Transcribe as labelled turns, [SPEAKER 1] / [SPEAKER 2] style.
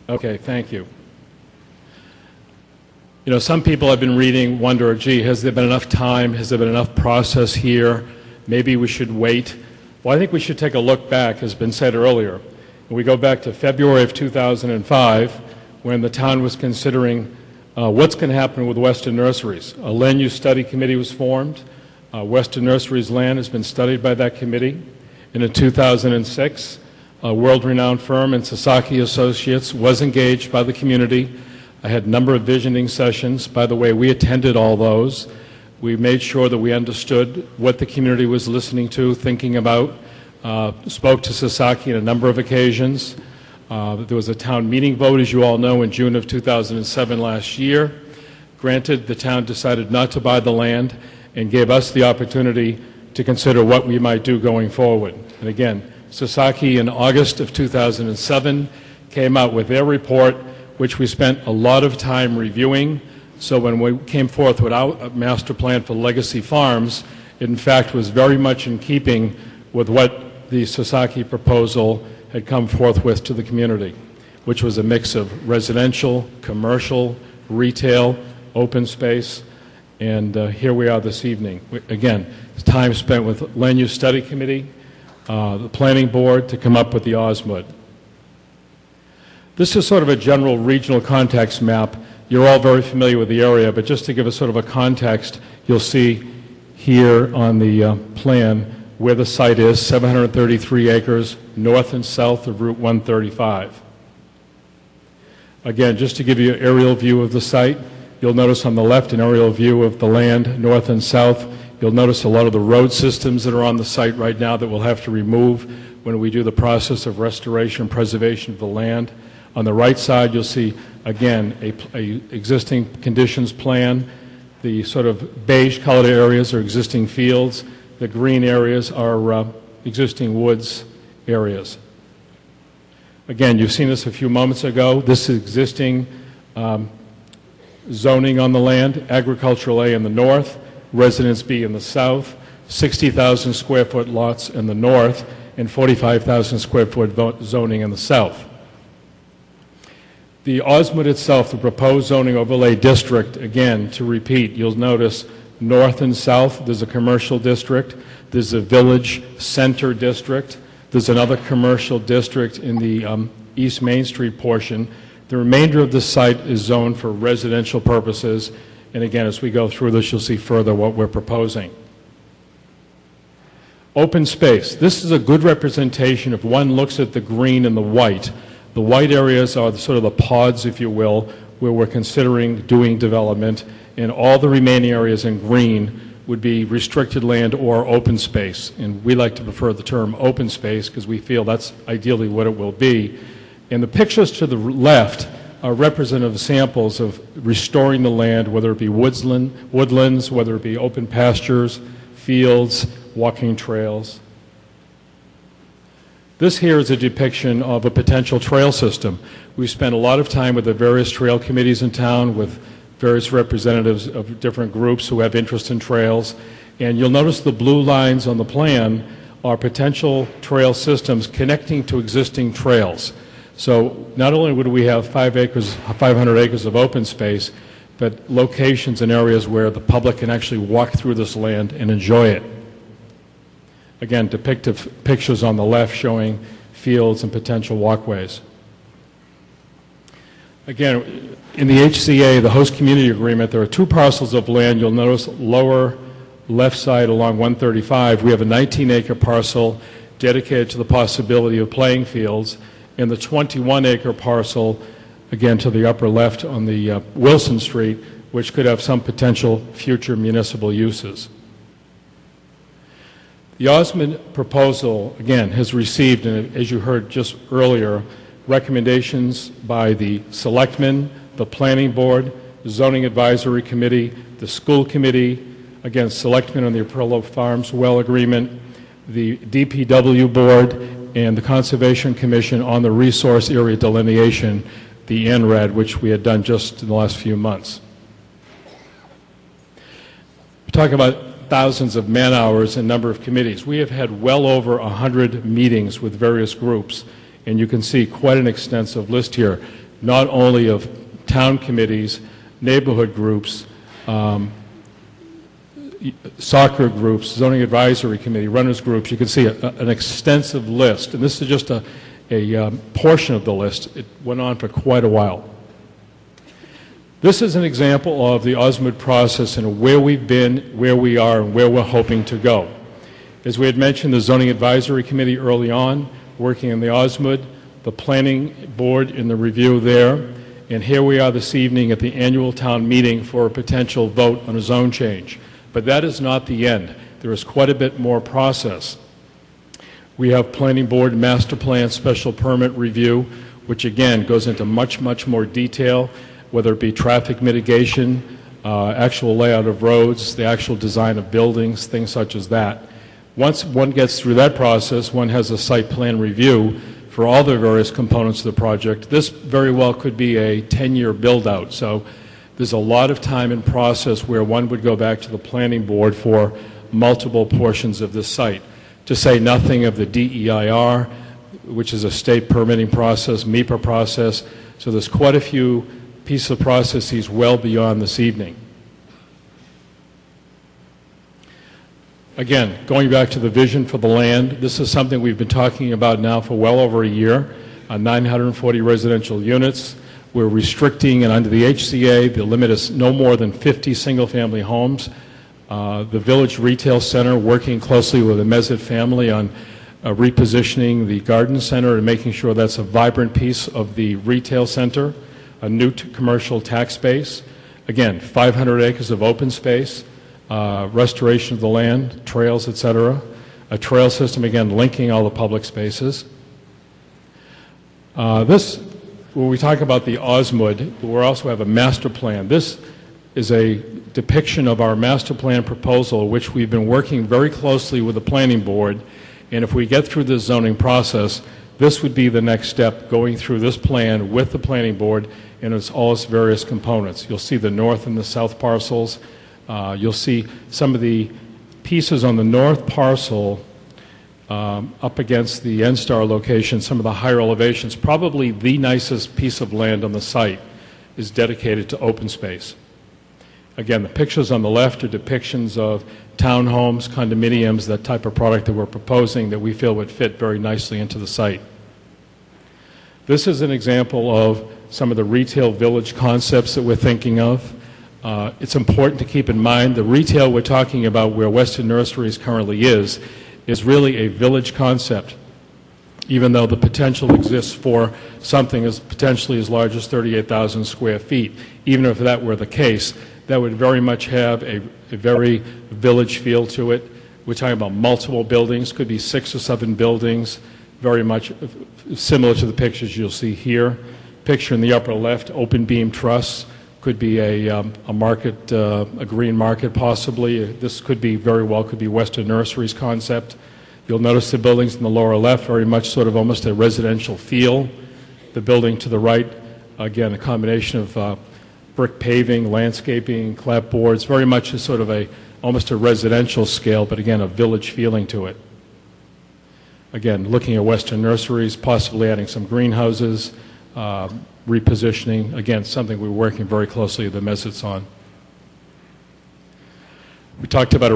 [SPEAKER 1] Okay, thank you. You know, some people have been reading, wonder, gee, has there been enough time? Has there been enough process here? Maybe we should wait. Well, I think we should take a look back, as has been said earlier. We go back to February of 2005, when the town was considering what's going to happen with Western Nurseries. A land use study committee was formed. Western Nurseries land has been studied by that committee. And in 2006, a world-renowned firm in Sasaki Associates was engaged by the community. I had a number of visioning sessions. By the way, we attended all those. We made sure that we understood what the community was listening to, thinking about, spoke to Sasaki on a number of occasions. There was a town meeting vote, as you all know, in June of 2007 last year. Granted, the town decided not to buy the land and gave us the opportunity to consider what we might do going forward. And again, Sasaki in August of 2007 came out with their report, which we spent a lot of time reviewing. So when we came forth with our master plan for Legacy Farms, it in fact was very much in keeping with what the Sasaki proposal had come forth with to the community, which was a mix of residential, commercial, retail, open space, and here we are this evening. Again, time spent with Land Use Study Committee, the Planning Board to come up with the OSMUD. This is sort of a general regional context map. You're all very familiar with the area, but just to give a sort of a context, you'll see here on the plan where the site is, 733 acres north and south of Route 135. Again, just to give you an aerial view of the site, you'll notice on the left an aerial view of the land north and south. You'll notice a lot of the road systems that are on the site right now that we'll have to remove when we do the process of restoration and preservation of the land. On the right side, you'll see, again, a existing conditions plan. The sort of beige colored areas are existing fields. The green areas are existing woods areas. Again, you've seen this a few moments ago. This is existing zoning on the land, agricultural A in the north, residence B in the south, 60,000 square foot lots in the north, and 45,000 square foot zoning in the south. The OSMUD itself, the proposed zoning overlay district, again, to repeat, you'll notice north and south, there's a commercial district, there's a village center district, there's another commercial district in the East Main Street portion. The remainder of the site is zoned for residential purposes, and again, as we go through this, you'll see further what we're proposing. Open space. This is a good representation if one looks at the green and the white. The white areas are sort of the pods, if you will, where we're considering doing development, and all the remaining areas in green would be restricted land or open space. And we like to prefer the term open space because we feel that's ideally what it will be. And the pictures to the left are representative samples of restoring the land, whether it be woodlands, whether it be open pastures, fields, walking trails. This here is a depiction of a potential trail system. We spent a lot of time with the various trail committees in town, with various representatives of different groups who have interest in trails. And you'll notice the blue lines on the plan are potential trail systems connecting to existing trails. So not only would we have 500 acres of open space, but locations and areas where the public can actually walk through this land and enjoy it. Again, depictive pictures on the left showing fields and potential walkways. Again, in the HCA, the host community agreement, there are two parcels of land. You'll notice lower left side along 135, we have a 19-acre parcel dedicated to the possibility of playing fields, and the 21-acre parcel, again to the upper left on the Wilson Street, which could have some potential future municipal uses. The OSMUD proposal, again, has received, as you heard just earlier, recommendations by the Selectmen, the Planning Board, the Zoning Advisory Committee, the School Committee, again, Selectmen on the Aprillo Farms Well Agreement, the DPW Board, and the Conservation Commission on the Resource Area Delineation, the NRED, which we had done just in the last few months. We're talking about thousands of man-hours and number of committees. We have had well over 100 meetings with various groups, and you can see quite an extensive list here. not only of town committees, neighborhood groups, soccer groups, zoning advisory committee, runners groups. You can see an extensive list, and this is just a portion of the list. It went on for quite a while. This is an example of the OSMUD process and where we've been, where we are, and where we're hoping to go. As we had mentioned, the zoning advisory committee early on, working in the OSMUD, the planning board in the review there, and here we are this evening at the annual town meeting for a potential vote on a zone change. But that is not the end. There is quite a bit more process. We have planning board master plan special permit review, which again goes into much, much more detail, whether it be traffic mitigation, actual layout of roads, the actual design of buildings, things such as that. Once one gets through that process, one has a site plan review for all the various components of the project. This very well could be a 10-year build-out. So there's a lot of time and process where one would go back to the planning board for multiple portions of the site, to say nothing of the DEIR, which is a state permitting process, MEPA process. So there's quite a few pieces of processes well beyond this evening. Again, going back to the vision for the land, this is something we've been talking about now for well over a year, 940 residential units. We're restricting, and under the HCA, the limit is no more than 50 single-family homes. The Village Retail Center, working closely with the Mezzet family on repositioning the garden center and making sure that's a vibrant piece of the retail center, a new commercial tax base. Again, 500 acres of open space, restoration of the land, trails, etc. A trail system, again, linking all the public spaces. When we talk about the OSMUD, we also have a master plan. This is a depiction of our master plan proposal, which we've been working very closely with the planning board. And if we get through this zoning process, this would be the next step, going through this plan with the planning board and all its various components. You'll see the north and the south parcels. You'll see some of the pieces on the north parcel up against the N-Star location, some of the higher elevations. Probably the nicest piece of land on the site is dedicated to open space. Again, the pictures on the left are depictions of townhomes, condominiums, that type of product that we're proposing that we feel would fit very nicely into the site. This is an example of some of the retail village concepts that we're thinking of. It's important to keep in mind the retail we're talking about, where Western Nurseries currently is really a village concept, even though the potential exists for something as potentially as large as 38,000 square feet. Even if that were the case, that would very much have a very village feel to it. We're talking about multiple buildings, could be 6 or 7 buildings, very much similar to the pictures you'll see here. Picture in the upper left, open beam truss, could be a market, a green market possibly. This could be very well, could be Western Nurseries concept. You'll notice the buildings in the lower left, very much sort of almost a residential feel. The building to the right, again, a combination of brick paving, landscaping, clapboards, very much a sort of almost a residential scale, but again, a village feeling to it. Again, looking at Western Nurseries, possibly adding some greenhouses, repositioning, again, something we're working very closely with the Mezzets on. We talked about a